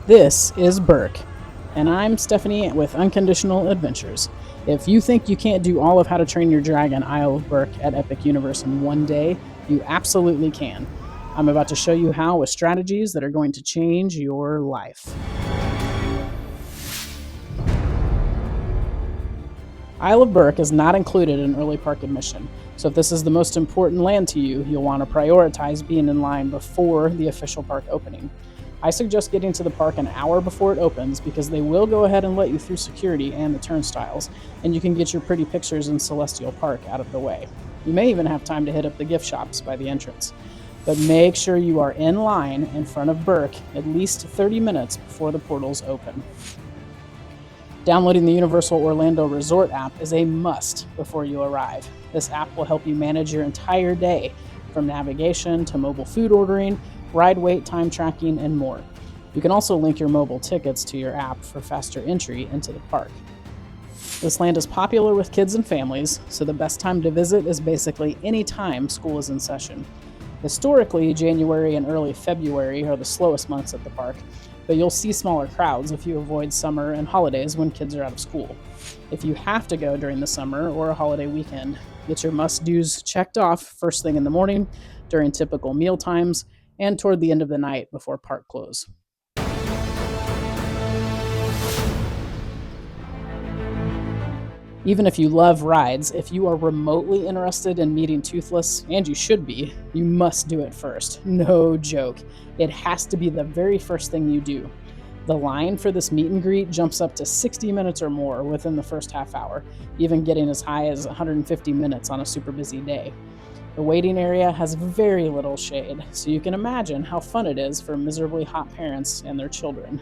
This is Berk, and I'm Stephanie with Unconditional Adventures. If you think you can't do all of How to Train Your Dragon Isle of Berk at Epic Universe in one day, you absolutely can. I'm about to show you how with strategies that are going to change your life. Isle of Berk is not included in early park admission, so if this is the most important land to you, you'll want to prioritize being in line before the official park opening. I suggest getting to the park an hour before it opens because they will go ahead and let you through security and the turnstiles, and you can get your pretty pictures in Celestial Park out of the way. You may even have time to hit up the gift shops by the entrance. But make sure you are in line in front of Berk at least 30 minutes before the portals open. Downloading the Universal Orlando Resort app is a must before you arrive. This app will help you manage your entire day, from navigation to mobile food ordering, ride wait time tracking, and more. You can also link your mobile tickets to your app for faster entry into the park. This land is popular with kids and families, so the best time to visit is basically any time school is in session. Historically, January and early February are the slowest months at the park, but you'll see smaller crowds if you avoid summer and holidays when kids are out of school. If you have to go during the summer or a holiday weekend, get your must-dos checked off first thing in the morning, during typical meal times, and toward the end of the night before park close. Even if you love rides, if you are remotely interested in meeting Toothless, and you should be, you must do it first. No joke. It has to be the very first thing you do. The line for this meet and greet jumps up to 60 minutes or more within the first half hour, even getting as high as 150 minutes on a super busy day. The waiting area has very little shade, so you can imagine how fun it is for miserably hot parents and their children.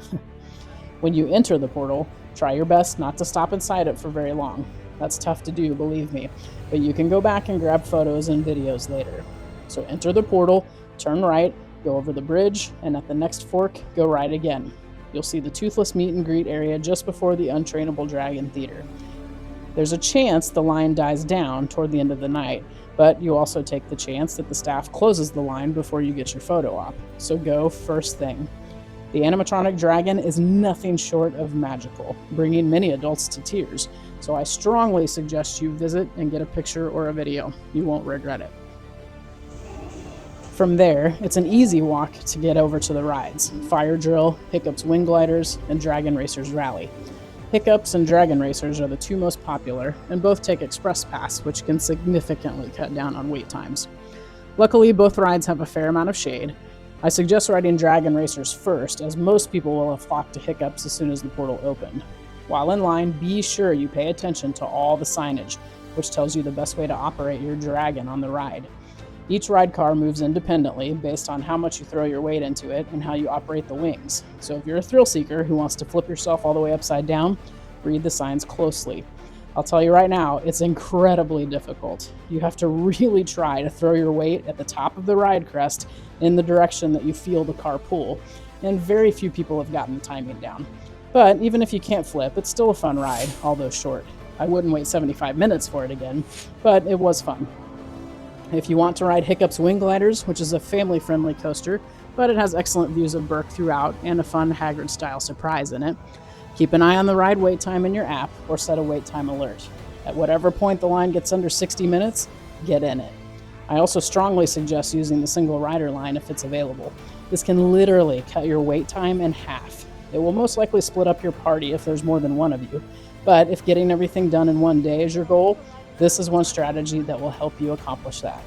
When you enter the portal, try your best not to stop inside it for very long. That's tough to do, believe me, but you can go back and grab photos and videos later. So enter the portal, turn right, go over the bridge, and at the next fork, go right again. You'll see the Toothless meet and greet area just before the Untrainable Dragon Theater. There's a chance the line dies down toward the end of the night, but you also take the chance that the staff closes the line before you get your photo op, so go first thing. The animatronic dragon is nothing short of magical, bringing many adults to tears, so I strongly suggest you visit and get a picture or a video. You won't regret it. From there, it's an easy walk to get over to the rides: Fyre Drill, Hiccup's Wing Gliders, and Dragon Racers Rally. Hiccups and Dragon Racers are the two most popular, and both take Express Pass, which can significantly cut down on wait times. Luckily, both rides have a fair amount of shade. I suggest riding Dragon Racers first, as most people will have flocked to Hiccups as soon as the portal opened. While in line, be sure you pay attention to all the signage, which tells you the best way to operate your dragon on the ride. Each ride car moves independently based on how much you throw your weight into it and how you operate the wings. So if you're a thrill seeker who wants to flip yourself all the way upside down, read the signs closely. I'll tell you right now, it's incredibly difficult. You have to really try to throw your weight at the top of the ride crest in the direction that you feel the car pull, and very few people have gotten the timing down. But even if you can't flip, it's still a fun ride, although short. I wouldn't wait 75 minutes for it again, but it was fun. If you want to ride Hiccup's Wing Gliders, which is a family-friendly coaster, but it has excellent views of Berk throughout and a fun Hagrid-style surprise in it, keep an eye on the ride wait time in your app or set a wait time alert. At whatever point the line gets under 60 minutes, get in it. I also strongly suggest using the single rider line if it's available. This can literally cut your wait time in half. It will most likely split up your party if there's more than one of you, but if getting everything done in one day is your goal, this is one strategy that will help you accomplish that.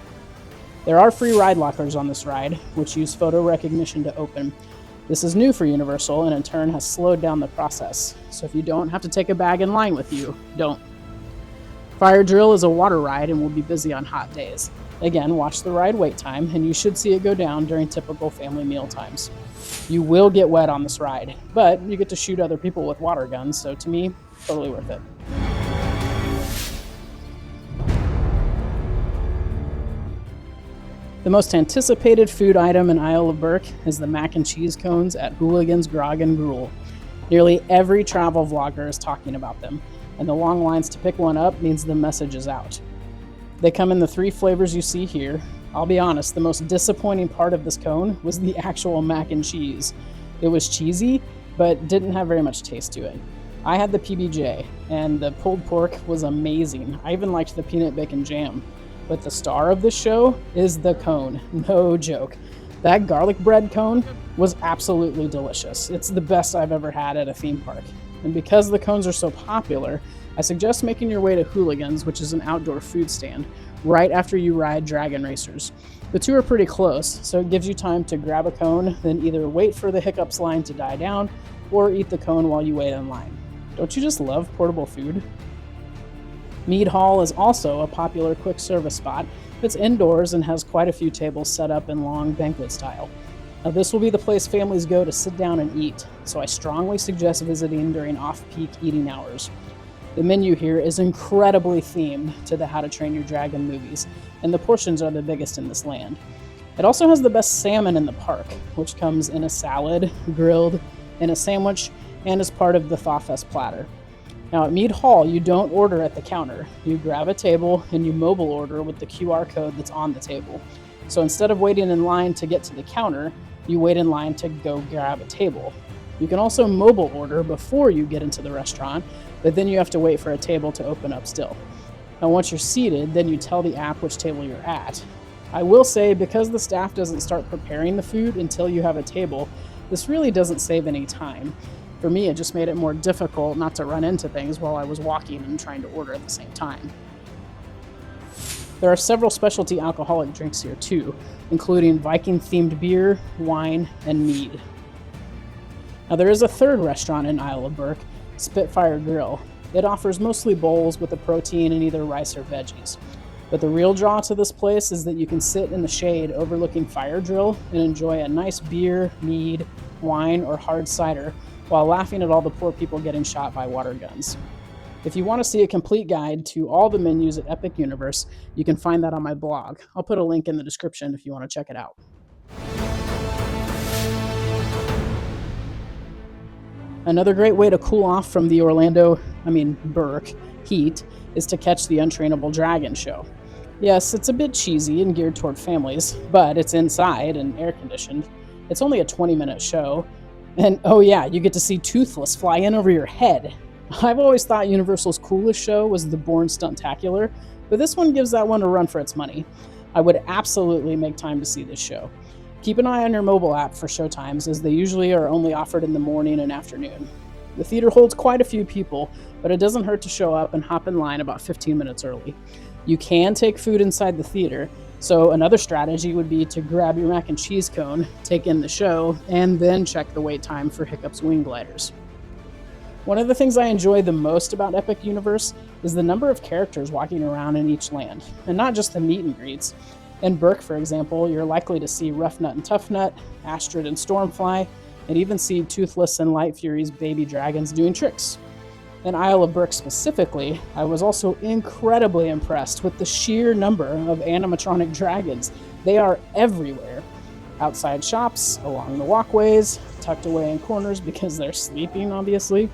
There are free ride lockers on this ride, which use photo recognition to open. This is new for Universal and in turn has slowed down the process, so if you don't have to take a bag in line with you, don't. Fyre Drill is a water ride and will be busy on hot days. Again, watch the ride wait time and you should see it go down during typical family meal times. You will get wet on this ride, but you get to shoot other people with water guns, so to me, totally worth it. The most anticipated food item in Isle of Berk is the mac and cheese cones at Hooligan's Grog and Gruel. Nearly every travel vlogger is talking about them, and the long lines to pick one up means the message is out. They come in the 3 flavors you see here. I'll be honest, the most disappointing part of this cone was the actual mac and cheese. It was cheesy, but didn't have very much taste to it. I had the PBJ, and the pulled pork was amazing. I even liked the peanut bacon jam. But the star of this show is the cone. No joke. That garlic bread cone was absolutely delicious. It's the best I've ever had at a theme park. And because the cones are so popular, I suggest making your way to Hooligans, which is an outdoor food stand, right after you ride Dragon Racers. The two are pretty close, so it gives you time to grab a cone, then either wait for the Hiccups line to die down, or eat the cone while you wait in line. Don't you just love portable food? Mead Hall is also a popular quick service spot that's indoors and has quite a few tables set up in long banquet style. Now, this will be the place families go to sit down and eat, so I strongly suggest visiting during off-peak eating hours. The menu here is incredibly themed to the How to Train Your Dragon movies, and the portions are the biggest in this land. It also has the best salmon in the park, which comes in a salad, grilled, in a sandwich, and as part of the Thawfest platter. Now at Mead Hall, you don't order at the counter. You grab a table and you mobile order with the QR code that's on the table. So instead of waiting in line to get to the counter, you wait in line to go grab a table. You can also mobile order before you get into the restaurant, but then you have to wait for a table to open up still. Now once you're seated, then you tell the app which table you're at. I will say, because the staff doesn't start preparing the food until you have a table, this really doesn't save any time. For me, it just made it more difficult not to run into things while I was walking and trying to order at the same time. There are several specialty alcoholic drinks here too, including Viking-themed beer, wine, and mead. Now there is a third restaurant in Isle of Berk, Spitfire Grill. It offers mostly bowls with a protein and either rice or veggies. But the real draw to this place is that you can sit in the shade overlooking Fyre Drill and enjoy a nice beer, mead, wine, or hard cider while laughing at all the poor people getting shot by water guns. If you want to see a complete guide to all the menus at Epic Universe, you can find that on my blog. I'll put a link in the description if you want to check it out. Another great way to cool off from the Berk heat is to catch the Untrainable Dragon show. Yes, it's a bit cheesy and geared toward families, but it's inside and air conditioned. It's only a 20-minute show, and oh yeah, you get to see Toothless fly in over your head. I've always thought Universal's coolest show was the Bourne Stuntacular, but this one gives that one a run for its money. I would absolutely make time to see this show. Keep an eye on your mobile app for showtimes, as they usually are only offered in the morning and afternoon. The theater holds quite a few people, but it doesn't hurt to show up and hop in line about 15 minutes early. You can take food inside the theater, so another strategy would be to grab your mac and cheese cone, take in the show, and then check the wait time for Hiccup's wing gliders. One of the things I enjoy the most about Epic Universe is the number of characters walking around in each land, and not just the meet and greets. In Berk, for example, you're likely to see Rough Nut and Tough Nut, Astrid and Stormfly, and even see Toothless and Light Fury's baby dragons doing tricks. In Isle of Berk specifically, I was also incredibly impressed with the sheer number of animatronic dragons. They are everywhere. Outside shops, along the walkways, tucked away in corners because they're sleeping, obviously.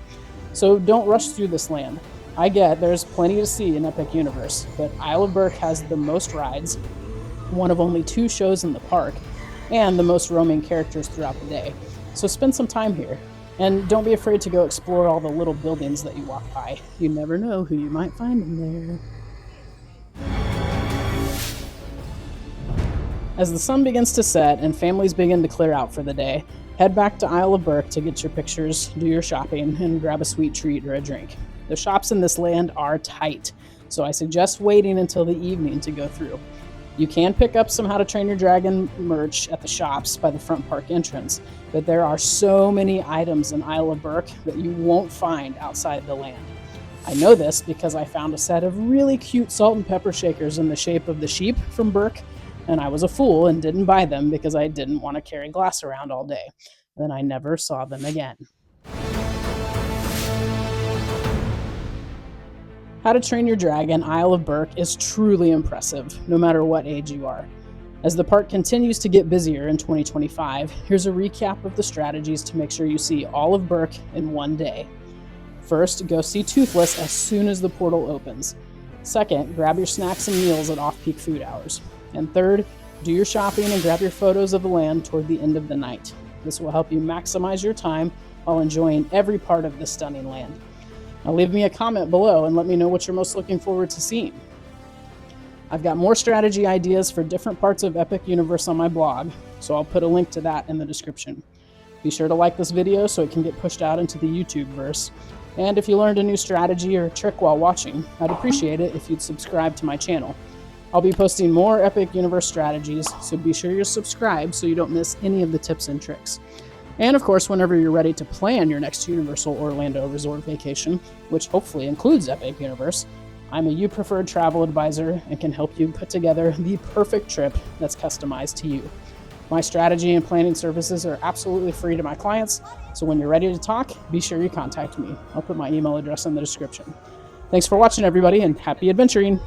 So don't rush through this land. I get there's plenty to see in Epic Universe, but Isle of Berk has the most rides, one of only 2 shows in the park, and the most roaming characters throughout the day. So spend some time here. And don't be afraid to go explore all the little buildings that you walk by. You never know who you might find in there. As the sun begins to set and families begin to clear out for the day, head back to Isle of Berk to get your pictures, do your shopping, and grab a sweet treat or a drink. The shops in this land are tight, so I suggest waiting until the evening to go through. You can pick up some How to Train Your Dragon merch at the shops by the front park entrance, but there are so many items in Isle of Berk that you won't find outside the land. I know this because I found a set of really cute salt and pepper shakers in the shape of the sheep from Berk, and I was a fool and didn't buy them because I didn't want to carry glass around all day. Then I never saw them again. How to Train Your Dragon Isle of Berk is truly impressive, no matter what age you are. As the park continues to get busier in 2025, here's a recap of the strategies to make sure you see all of Berk in one day. First, go see Toothless as soon as the portal opens. Second, grab your snacks and meals at off-peak food hours. And third, do your shopping and grab your photos of the land toward the end of the night. This will help you maximize your time while enjoying every part of this stunning land. Now leave me a comment below and let me know what you're most looking forward to seeing. I've got more strategy ideas for different parts of Epic Universe on my blog, so I'll put a link to that in the description. Be sure to like this video so it can get pushed out into the YouTube verse. And if you learned a new strategy or trick while watching, I'd appreciate it if you'd subscribe to my channel. I'll be posting more Epic Universe strategies, so be sure you're subscribed so you don't miss any of the tips and tricks. And of course, whenever you're ready to plan your next Universal Orlando resort vacation, which hopefully includes Epic Universe, I'm a You Preferred travel advisor and can help you put together the perfect trip that's customized to you. My strategy and planning services are absolutely free to my clients, so when you're ready to talk, be sure you contact me. I'll put my email address in the description. Thanks for watching, everybody, and happy adventuring!